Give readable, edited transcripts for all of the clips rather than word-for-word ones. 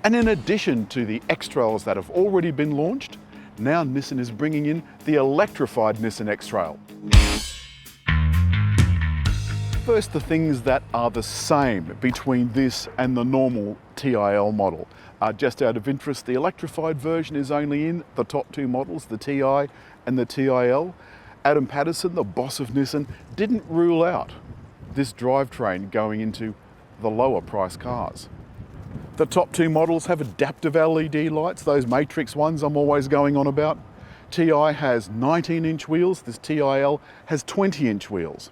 And in addition to the X-Trails that have already been launched, now Nissan is bringing in the electrified Nissan X-Trail. First, the things that are the same between this and the normal TIL model. Just out of interest, the electrified version is only in the top two models, the TI and the TIL. Adam Patterson, the boss of Nissan, didn't rule out this drivetrain going into the lower price cars. The top two models have adaptive LED lights, those matrix ones I'm always going on about. TI has 19-inch wheels, this TIL has 20-inch wheels.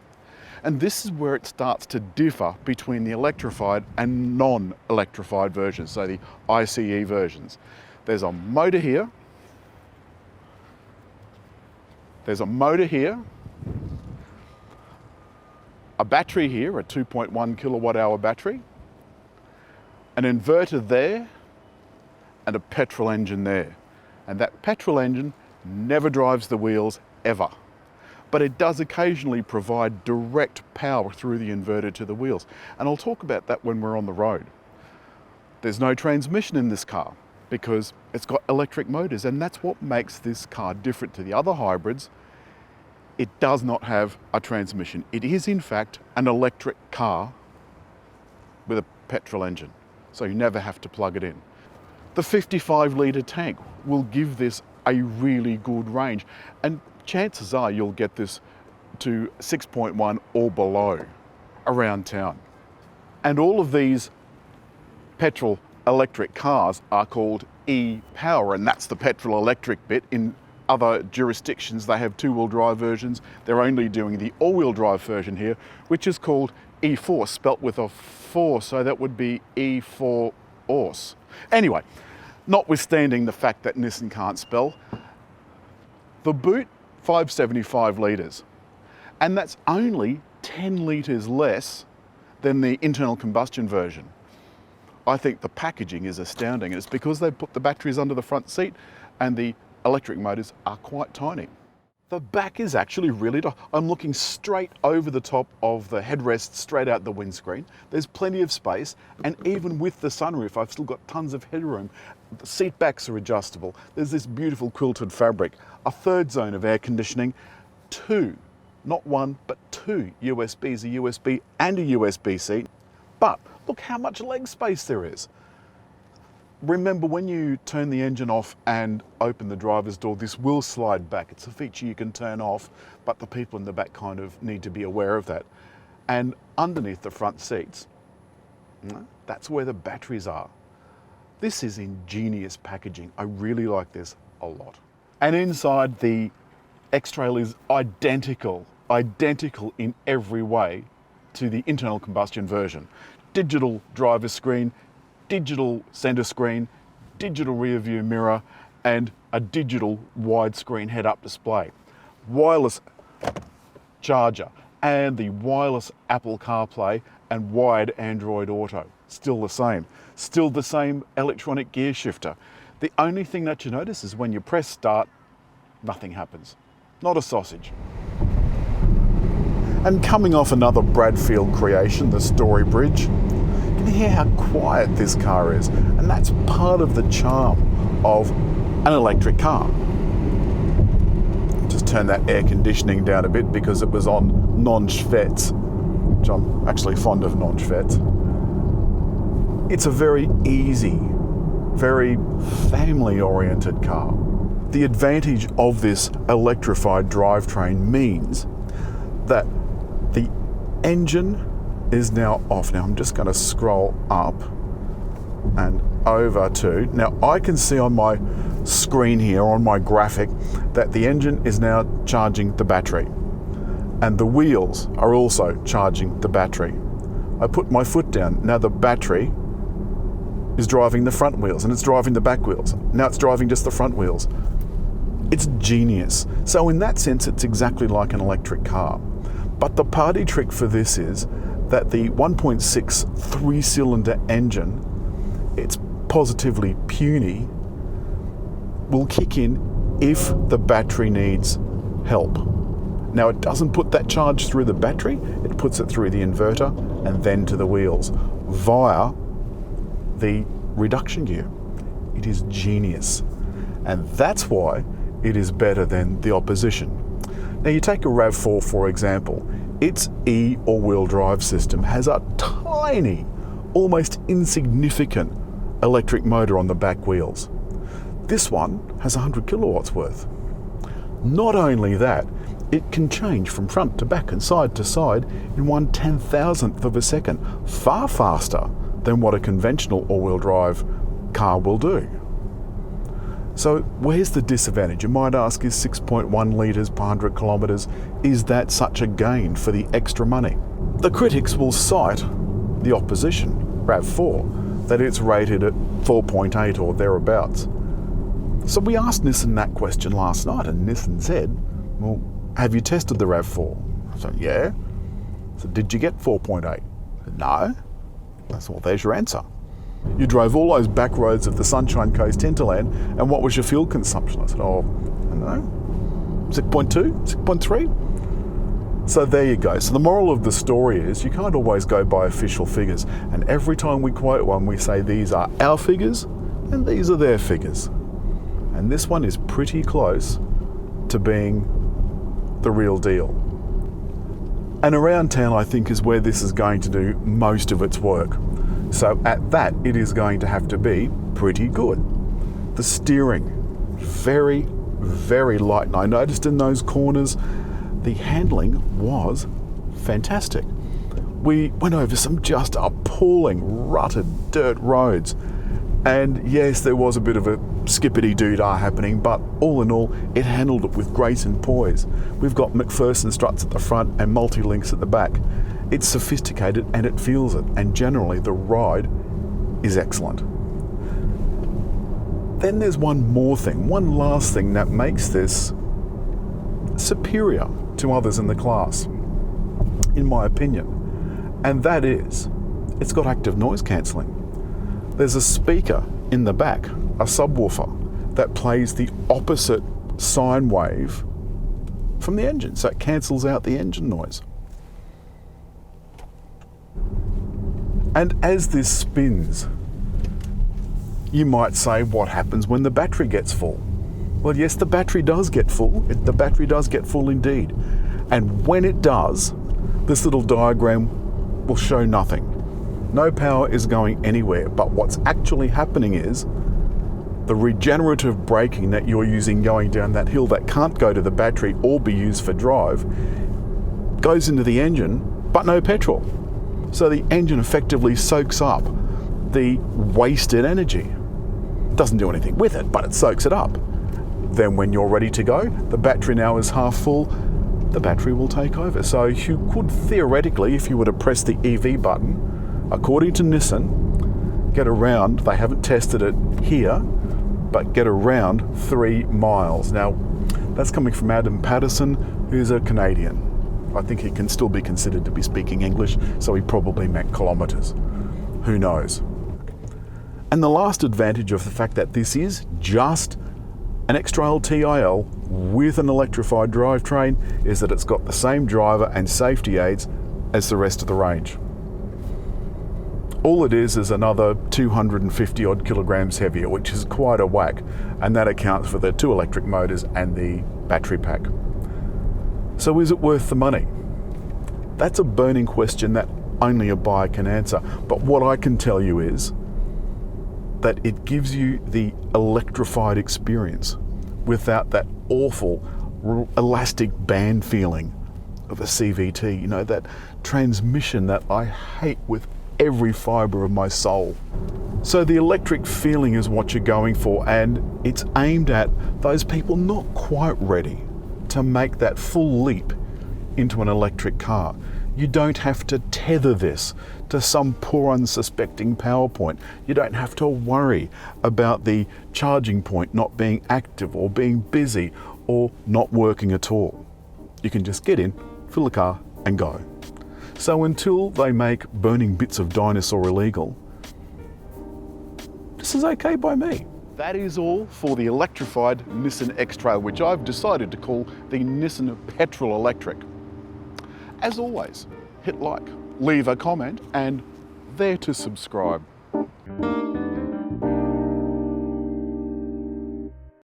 And this is where it starts to differ between the electrified and non-electrified versions, so the ICE versions. There's a motor here. There's a motor here. A battery here, a 2.1 kilowatt hour battery. An inverter there, and a petrol engine there. And that petrol engine never drives the wheels ever. But it does occasionally provide direct power through the inverter to the wheels. And I'll talk about that when we're on the road. There's no transmission in this car because it's got electric motors, and that's what makes this car different to the other hybrids. It does not have a transmission. It is in fact an electric car with a petrol engine, so you never have to plug it in. The 55-litre tank will give this a really good range, and chances are you'll get this to 6.1 or below around town. And all of these petrol electric cars are called e-Power, and that's the petrol electric bit. In other jurisdictions they have two-wheel drive versions. They're only doing the all-wheel drive version here, which is called E-4ORCE, spelt with a 4, so that would be E-4ORCE. Anyway, notwithstanding the fact that Nissan can't spell, the boot, 575 litres, and that's only 10 litres less than the internal combustion version. I think the packaging is astounding, and it's because they put the batteries under the front seat and the electric motors are quite tiny. The back is actually really, I'm looking straight over the top of the headrest, straight out the windscreen. There's plenty of space, and even with the sunroof, I've still got tons of headroom. The seat backs are adjustable. There's this beautiful quilted fabric, a third zone of air conditioning, two, not one, but two USBs, a USB and a USB-C. But look how much leg space there is. Remember, when you turn the engine off and open the driver's door, this will slide back. It's a feature you can turn off, but the people in the back kind of need to be aware of that. And underneath the front seats, that's where the batteries are. This is ingenious packaging. I really like this a lot. And inside, the X-Trail is identical in every way to the internal combustion version. Digital driver screen, digital center screen, digital rear view mirror, and a digital widescreen head-up display. Wireless charger, and the wireless Apple CarPlay and wired Android Auto. Still the same. Still the same electronic gear shifter. The only thing that you notice is when you press start, nothing happens. Not a sausage. And coming off another Bradfield creation, the Story Bridge, you can hear how quiet this car is, and that's part of the charm of an electric car. Just turn that air conditioning down a bit because it was on non-Schwetz, which I'm actually fond of non-Schwetz. It's a very easy, very family-oriented car. The advantage of this electrified drivetrain means that the engine is now off. Now I'm just going to scroll up and over to, now I can see on my screen here, on my graphic, that the engine is now charging the battery and the wheels are also charging the battery. I put my foot down. Now the battery is driving the front wheels and it's driving the back wheels. Now it's driving just the front wheels. It's genius. So in that sense, it's exactly like an electric car. But the party trick for this is that the 1.6 three-cylinder engine, it's positively puny, will kick in if the battery needs help. Now it doesn't put that charge through the battery, it puts it through the inverter and then to the wheels via the reduction gear. It is genius. And that's why it is better than the opposition. Now you take a RAV4 for example, its E or wheel drive system has a tiny, almost insignificant electric motor on the back wheels. This one has 100 kilowatts worth. Not only that, it can change from front to back and side to side in 1/10,000th of a second, far faster than what a conventional all-wheel drive car will do. So where's the disadvantage? You might ask, is 6.1 litres per 100 kilometres, is that such a gain for the extra money? The critics will cite the opposition, RAV4, that it's rated at 4.8 or thereabouts. So we asked Nissan that question last night, and Nissan said, well, have you tested the RAV4? I said, yeah. So did you get 4.8? I said, no. I said, well, there's your answer. You drove all those back roads of the Sunshine Coast hinterland, and what was your fuel consumption? I said, oh, I don't know, 6.2, 6.3? So there you go. So the moral of the story is you can't always go by official figures, and every time we quote one, we say these are our figures, and these are their figures. And this one is pretty close to being the real deal. And around town, I think, is where this is going to do most of its work. So at that, it is going to have to be pretty good. The steering, very, very light. And I noticed in those corners, the handling was fantastic. We went over some just appalling rutted dirt roads. And yes, there was a bit of a skippity-doo-dah happening, but all in all, it handled it with grace and poise. We've got McPherson struts at the front and multi-links at the back. It's sophisticated and it feels it, and generally the ride is excellent. Then there's one more thing, one last thing that makes this superior to others in the class, in my opinion, and that is, it's got active noise cancelling. There's a speaker in the back, a subwoofer, that plays the opposite sine wave from the engine, so it cancels out the engine noise. And as this spins, you might say, what happens when the battery gets full? Well, yes, the battery does get full. The battery does get full indeed. And when it does, this little diagram will show nothing. No power is going anywhere, but what's actually happening is the regenerative braking that you're using going down that hill that can't go to the battery or be used for drive goes into the engine, but no petrol. So the engine effectively soaks up the wasted energy. Doesn't do anything with it, but it soaks it up. Then when you're ready to go, the battery now is half full, the battery will take over. So you could theoretically, if you were to press the EV button, according to Nissan, get around, they haven't tested it here, but get around 3 miles. Now, that's coming from Adam Patterson, who's a Canadian. I think he can still be considered to be speaking English, so he probably meant kilometres. Who knows? And the last advantage of the fact that this is just an X-Trail TIL with an electrified drivetrain is that it's got the same driver and safety aids as the rest of the range. All it is another 250 odd kilograms heavier, which is quite a whack, and that accounts for the 2 electric motors and the battery pack. So is it worth the money? That's a burning question that only a buyer can answer. But what I can tell you is that it gives you the electrified experience without that awful elastic band feeling of a CVT, you know, that transmission that I hate with every fibre of my soul. So the electric feeling is what you're going for, and it's aimed at those people not quite ready to make that full leap into an electric car. You don't have to tether this to some poor unsuspecting power point. You don't have to worry about the charging point not being active or being busy or not working at all. You can just get in, fill the car and go. So until they make burning bits of dinosaur illegal, this is okay by me. That is all for the electrified Nissan X-Trail, which I've decided to call the Nissan Petrol Electric. As always, hit like, leave a comment, and there to subscribe.